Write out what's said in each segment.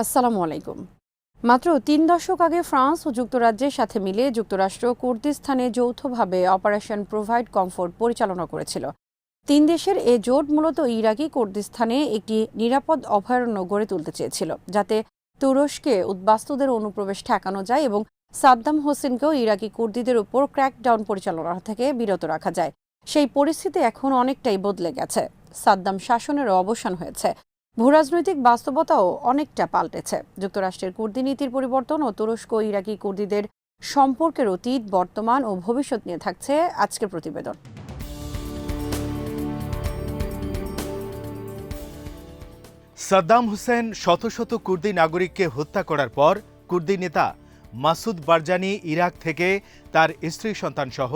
আসসালামু আলাইকুম। মাত্র ৩ দশক আগে ফ্রান্স ও যুক্তরাজ্যের সাথে মিলে যুক্তরাষ্ট্র কুর্দিস্তানে যৌথভাবে অপারেশন প্রোভাইড কমফোর্ট পরিচালনা করেছিল। ৩ দেশের এ জোট মূলত ইরাকি কুর্দিস্তানে একটি নিরাপদ অভয়ারণ্য গড়ে তুলতে চেয়েছিল, যাতে তুরস্কে উদ্বাস্তুদের অনুপ্রবেশ ঠেকানো যায় এবং সাদ্দাম হোসেনকেও ইরাকি কুর্দিদের উপর ক্র্যাকডাউন পরিচালনা থেকে বিরত রাখা যায়। সেই পরিস্থিতি এখন অনেকটাই বদলে গেছে। সাদ্দাম শাসনেরও অবসান হয়েছে। ভূরাজনৈতিক বাস্তবতাও অনেকটা পাল্টেছে। যুক্তরাষ্ট্রের কুর্দি নীতির পরিবর্তন ও তুরস্ক ইরাকি কুর্দিদের সম্পর্কের অতীত, বর্তমান ও ভবিষ্যৎ নিয়ে থাকছে আজকের প্রতিবেদন। সাদ্দাম হোসেন শত শত কুর্দি নাগরিককে হত্যা করার পর কুর্দি নেতা মাসুদ বারজানি ইরাক থেকে তার স্ত্রী সন্তান সহ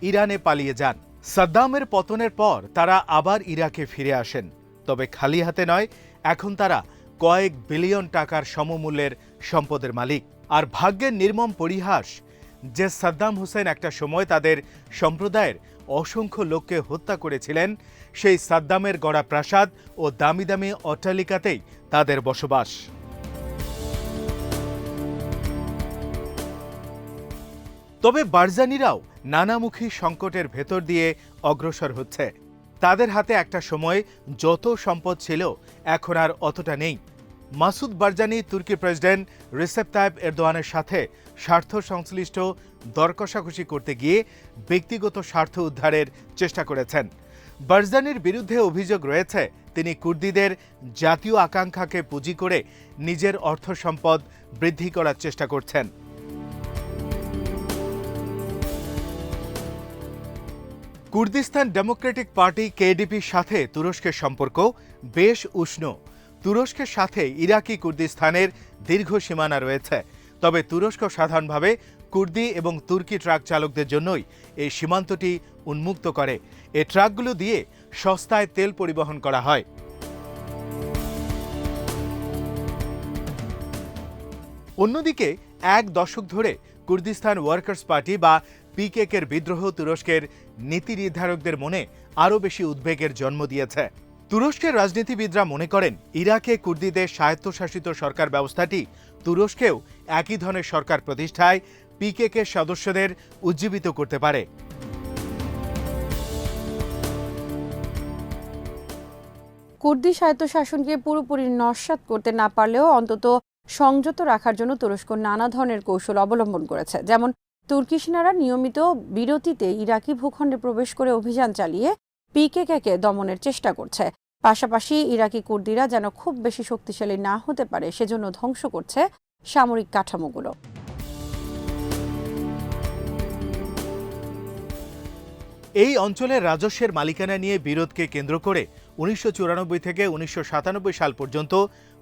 ইরানে পালিয়ে যান। সাদ্দামের পতনের পর তারা আবার ইরাকে ফিরে আসেন, তবে খালি হাতে নয়। এখন তারা কয়েক বিলিয়ন টাকার সমমূল্যের সম্পদের মালিক। আর ভাগ্যের নির্মম পরিহাস যে সাদ্দাম হোসেন একটা সময় তাদের সম্প্রদায়ের অসংখ্য লোককে হত্যা করেছিলেন, সেই সাদ্দামের গড়া প্রাসাদ ও দামি দামি অট্টালিকাতেই তাদের বসবাস। তবে বারজানিরাও নানামুখী সংকটের ভেতর দিয়ে অগ্রসর হচ্ছে। তাদের হাতে একটা সময় যত সম্পদ ছিল, এখন আর অতটা নেই। মাসুদ বারজানি তুর্কি প্রেসিডেন্ট রিসেপ তাইপ এরদোয়ানের সাথে স্বার্থ সংশ্লিষ্ট দর কষাকষি করতে গিয়ে ব্যক্তিগত স্বার্থ উদ্ধারের চেষ্টা করেছেন। বারজানির বিরুদ্ধে অভিযোগ রয়েছে তিনি কুর্দিদের জাতীয় আকাঙ্ক্ষাকে পুঁজি করে নিজের অর্থ সম্পদ বৃদ্ধি করার চেষ্টা করছেন। কুর্দিস্তান ডেমোক্রেটিক পার্টি কেডিপির সাথে তুরস্কের সম্পর্ক বেশ উষ্ণ। তুরস্কের সাথে ইরাকি কুর্দিস্তানের দীর্ঘ সীমানা রয়েছে, তবে তুরস্ক সাধারণভাবে কুর্দি এবং তুর্কি ট্রাক চালকদের জন্যই এই সীমান্তটি উন্মুক্ত করে। এই ট্রাকগুলো দিয়ে সস্তায় তেল পরিবহন করা হয়। অন্যদিকে ১ দশক ধরে কুর্দিস্তান ওয়ার্কার্স পার্টি বা পিকেকের বিদ্রোহ তুরস্কের নীতি নির্ধারকদের মনে আরও বেশি উদ্বেগের জন্ম দিয়েছে। তুরস্কের রাজনীতিবিদরা মনে করেন ইরাকে কুর্দিদের স্বায়ত্তশাসিত সরকার ব্যবস্থাটি তুরস্কেও একই ধরনের সরকার প্রতিষ্ঠায় পিকেকের সদস্যদের উজ্জীবিত করতে পারে। কুর্দি স্বায়ত্তশাসনকে পুরোপুরি নস্যাৎ করতে না পারলেও অন্তত সংযত রাখার জন্য তুরস্ক নানা ধরনের কৌশল অবলম্বন করেছে। যেমন তুর্কি সেনারা নিয়মিত বিরতিতে ইরাকি ভূখণ্ডে প্রবেশ করে অভিযান চালিয়ে পিকেকে দমনের চেষ্টা করছে। পাশাপাশি ইরাকি কুর্দিরা যেন খুব বেশি শক্তিশালী না হতে পারে সেজন্য ধ্বংস করছে সামরিক কাঠামোগুলো। এই অঞ্চলের রাজস্বের মালিকানা নিয়ে বিরোধকে কেন্দ্র করে ১৯৯৪ থেকে ১৯৯৭ সাল পর্যন্ত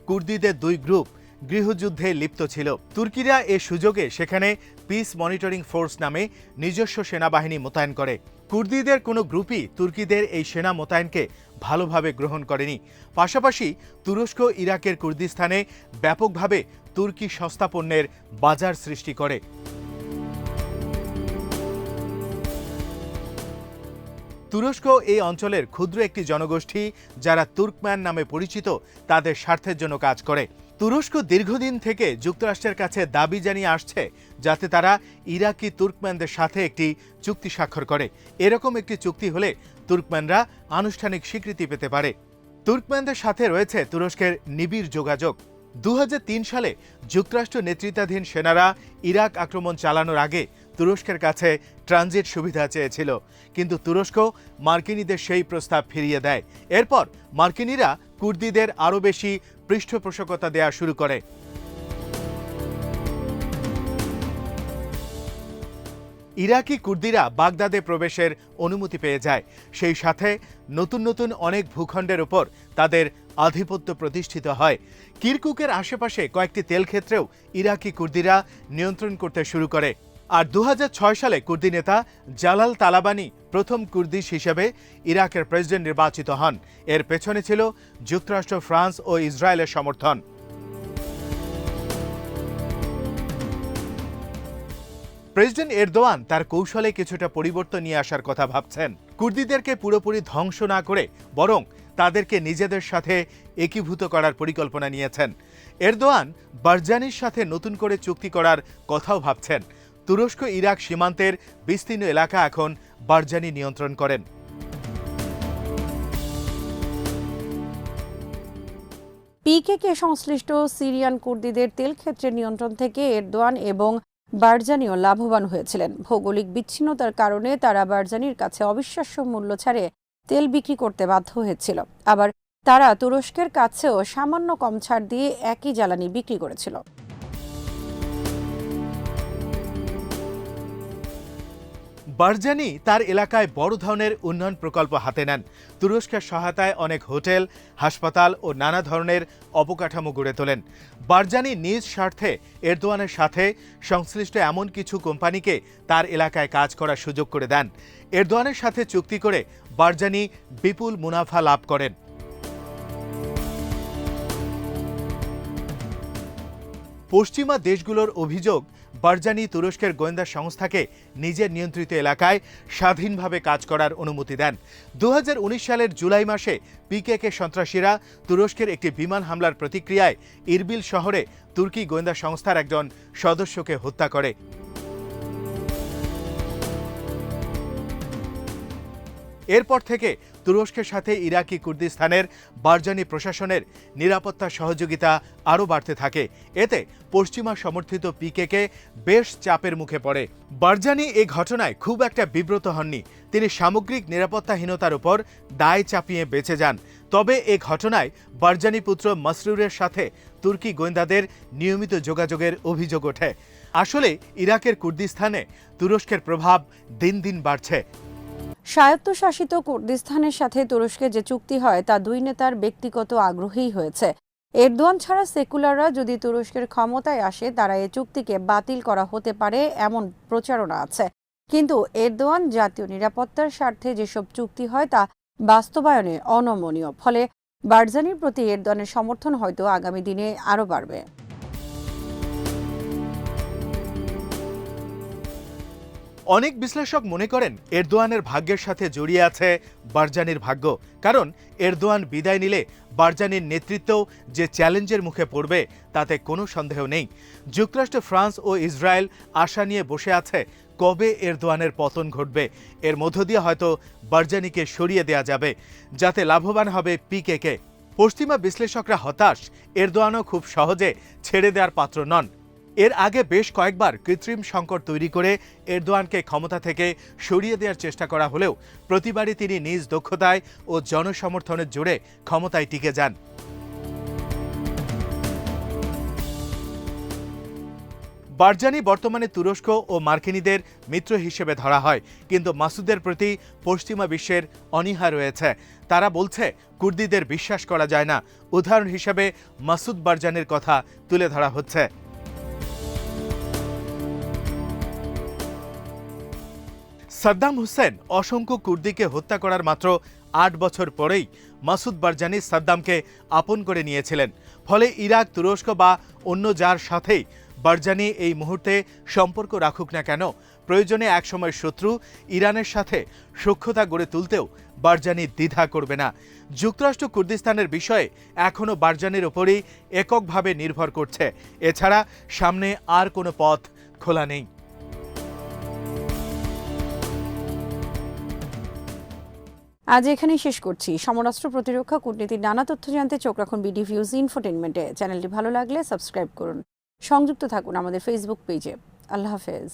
কুর্দিদের দুই গ্রুপ গৃহযুদ্ধে লিপ্ত ছিল। তুর্কিরা এ সুযোগে সেখানে পিস মনিটরিং ফোর্স নামে নিজস্ব সেনাবাহিনী মোতায়েন করে। কুর্দিদের কোনো গ্রুপই তুর্কিদের এই সেনা মোতায়েনকে ভালোভাবে গ্রহণ করেনি। পাশাপাশি তুরস্ক ইরাকের কুর্দিস্তানে ব্যাপকভাবে তুর্কি সস্তা পণ্যের বাজার সৃষ্টি করে। তুরস্ক এই অঞ্চলের ক্ষুদ্র একটি জনগোষ্ঠী যারা তুর্কম্যান নামে পরিচিত, তাদের স্বার্থের জন্য কাজ করে। তুরস্ক দীর্ঘদিন থেকে যুক্তরাষ্ট্রের কাছে দাবি জানিয়ে আসছে যাতে তারা ইরাকি তুর্কম্যানদের সাথে একটি চুক্তি স্বাক্ষর করে। এরকম একটি চুক্তি হলে তুর্কম্যানরা আনুষ্ঠানিক স্বীকৃতি পেতে পারে। তুর্কম্যানদের সাথে রয়েছে তুরস্কের নিবিড় যোগাযোগ। ২০০৩ সালে যুক্তরাষ্ট্র নেতৃত্বাধীন সেনারা ইরাক আক্রমণ চালানোর আগে তুরস্কের কাছে ট্রানজিট সুবিধা চেয়েছিল, কিন্তু তুরস্ক মার্কিনীদের সেই প্রস্তাব ফিরিয়ে দেয়। এরপর মার্কিনীরা কুর্দিদের আরও বেশি পৃষ্ঠপোষকতা দেয়া শুরু করে। ইরাকি কুর্দিরা বাগদাদে প্রবেশের অনুমতি পেয়ে যায়। সেই সাথে নতুন নতুন অনেক ভূখণ্ডের উপর তাদের আধিপত্য প্রতিষ্ঠিত হয়। কিরকুকের আশেপাশে কয়েকটি তেল ক্ষেত্রেও ইরাকি কুর্দিরা নিয়ন্ত্রণ করতে শুরু করে। আর ২০০৬ সালে কুর্দি নেতা জালাল তালাবানি প্রথম কুর্দিশ হিসেবে ইরাকের প্রেসিডেন্ট নির্বাচিত হন। এর পেছনে ছিল যুক্তরাষ্ট্র, ফ্রান্স ও ইসরায়েলের সমর্থন। প্রেসিডেন্ট এরদোয়ান তার কৌশলে কিছুটা পরিবর্তন নিয়ে আসার কথা ভাবছেন। কুর্দিদেরকে পুরোপুরি ধ্বংস না করে বরং তাদেরকে নিজেদের সাথে একীভূত করার পরিকল্পনা নিয়েছেন। এরদোয়ান বারজানির সাথে নতুন করে চুক্তি করার কথাও ভাবছেন। তুরস্ক ইরাক সীমান্তের বিস্তীর্ণ এলাকা এখন বারজানি নিয়ন্ত্রণ করেন। পিকেকে সংশ্লিষ্ট সিরিয়ান কুর্দিদের তেল ক্ষেত্রের নিয়ন্ত্রণ থেকে এরদোয়ান এবং বারজানিও লাভবান হয়েছিলেন। ভৌগোলিক বিচ্ছিন্নতার কারণে তারা বারজানির কাছে অবিশ্বাস্য মূল্য ছাড়ে তেল বিক্রি করতে বাধ্য হয়েছিল। আবার তারা তুরস্কের কাছেও সামান্য কম ছাড় দিয়ে একই জ্বালানি বিক্রি করেছিল। বারজানি তার এলাকায় বড় ধরনের উন্নয়ন প্রকল্প হাতে নেন। তুরস্কের সহায়তায় অনেক হোটেল, হাসপাতাল ও নানা ধরনের অবকাঠামো গড়ে তোলেন। বারজানি নিজ স্বার্থে এরদোয়ানের সাথে সংশ্লিষ্ট এমন কিছু কোম্পানিকে তার এলাকায় কাজ করার সুযোগ করে দেন। এরদোয়ানের সাথে চুক্তি করে বারজানি বিপুল মুনাফা লাভ করেন। পশ্চিমা দেশগুলোর অভিযোগ, বারজানি তুরস্কের গোয়েন্দা সংস্থাকে নিজের নিয়ন্ত্রিত এলাকায় স্বাধীনভাবে কাজ করার অনুমতি দেন। 2019 সালের জুলাই মাসে পিকেকে সন্ত্রাসীরা তুরস্কের একটি বিমান হামলার প্রতিক্রিয়ায় ইরবিল শহরে তুর্কি গোয়েন্দা সংস্থার একজন সদস্যকে হত্যা করে। এরপর থেকে তুরস্কের সাথে ইরাকি কুর্দিস্তানের বারজানি প্রশাসনের নিরাপত্তা সহযোগিতা আরও বাড়তে থাকে। এতে পশ্চিমা সমর্থিত পিকেকে বেশ চাপের মুখে পড়ে। বারজানি এই ঘটনায় খুব একটা বিব্রত হননি। তিনি সামগ্রিক নিরাপত্তাহীনতার উপর দায় চাপিয়ে বেঁচে যান। তবে এ ঘটনায় বারজানি পুত্র মাসরুরের সাথে তুর্কি গোয়েন্দাদের নিয়মিত যোগাযোগের অভিযোগ ওঠে। আসলে ইরাকের কুর্দিস্তানে তুরস্কের প্রভাব দিন দিন বাড়ছে। স্বায়ত্তশাসিত কুর্দিস্তানের সাথে তুরস্কের যে চুক্তি হয় তা দুই নেতার ব্যক্তিগত আগ্রহেই হয়েছে। এরদোয়ান ছাড়া সেকুলাররা যদি তুরস্কের ক্ষমতায় আসে তারা এই চুক্তিকে বাতিল করা হতে পারে এমন প্রচারণা আছে। কিন্তু এরদোয়ান জাতীয় নিরাপত্তার স্বার্থে যেসব চুক্তি হয় তা বাস্তবায়নে অনমনীয়। ফলে বারজানির প্রতি এরদোয়ানের সমর্থন হয়তো আগামী দিনে আরও বাড়বে। অনেক বিশ্লেষক মনে করেন এরদোয়ানের ভাগ্যের সাথে জড়িয়ে আছে বারজানির ভাগ্য। কারণ এরদোয়ান বিদায় নিলে বারজানির নেতৃত্ব যে চ্যালেঞ্জের মুখে পড়বে তাতে কোনো সন্দেহ নেই। যুক্তরাষ্ট্র, ফ্রান্স ও ইসরায়েল আশা নিয়ে বসে আছে কবে এরদোয়ানের পতন ঘটবে। এর মধ্য দিয়ে হয়তো বারজানিকে সরিয়ে দেয়া যাবে, যাতে লাভবান হবে পিকেকে। পশ্চিমা বিশ্লেষকরা হতাশ, এরদোয়ানও খুব সহজে ছেড়ে দেওয়ার পাত্র নন। এর আগে বেশ কয়েকবার কৃত্রিম সংকট তৈরি করে এরদোয়ানকে ক্ষমতা থেকে সরিয়ে দেওয়ার চেষ্টা করা হলেও প্রতিবারই তিনি নিজ দক্ষতায় ও জনসমর্থনের জোরে ক্ষমতায় টিকে যান। বারজানি বর্তমানে তুরস্ক ও মার্কিনীদের মিত্র হিসেবে ধরা হয়, কিন্তু মাসুদের প্রতি পশ্চিমা বিশ্বের অনীহা রয়েছে। তারা বলছে কুর্দিদের বিশ্বাস করা যায় না। উদাহরণ হিসেবে মাসুদ বারজানির কথা তুলে ধরা হচ্ছে। সাদ্দাম হোসেন অসংখ্য কুর্দিকে হত্যা করার মাত্র 8 বছর পরেই মাসুদ বারজানি সাদ্দামকে আপন করে নিয়েছিলেন। ফলে ইরাক, তুরস্ক বা অন্য যার সাথেই বারজানি এই মুহূর্তে সম্পর্ক রাখুক না কেন, প্রয়োজনে একসময় শত্রু ইরানের সাথে সখ্যতা গড়ে তুলতেও বারজানি দ্বিধা করবে না। যুক্তরাষ্ট্র কুর্দিস্তানের বিষয়ে এখনও বারজানির ওপরই এককভাবে নির্ভর করছে। এছাড়া সামনে আর কোনো পথ খোলা নেই। আজ এখানেই শেষ করছি। সমরাষ্ট্র, প্রতিরক্ষা, কূটনীতির নানা তথ্য জানতে চোখ রাখুন বিডি ভিউজ ইনফোটেইনমেন্টে। চ্যানেলটি ভালো লাগলে সাবস্ক্রাইব করুন। সংযুক্ত থাকুন আমাদের ফেসবুক পেজে। আল্লাহ হাফেজ।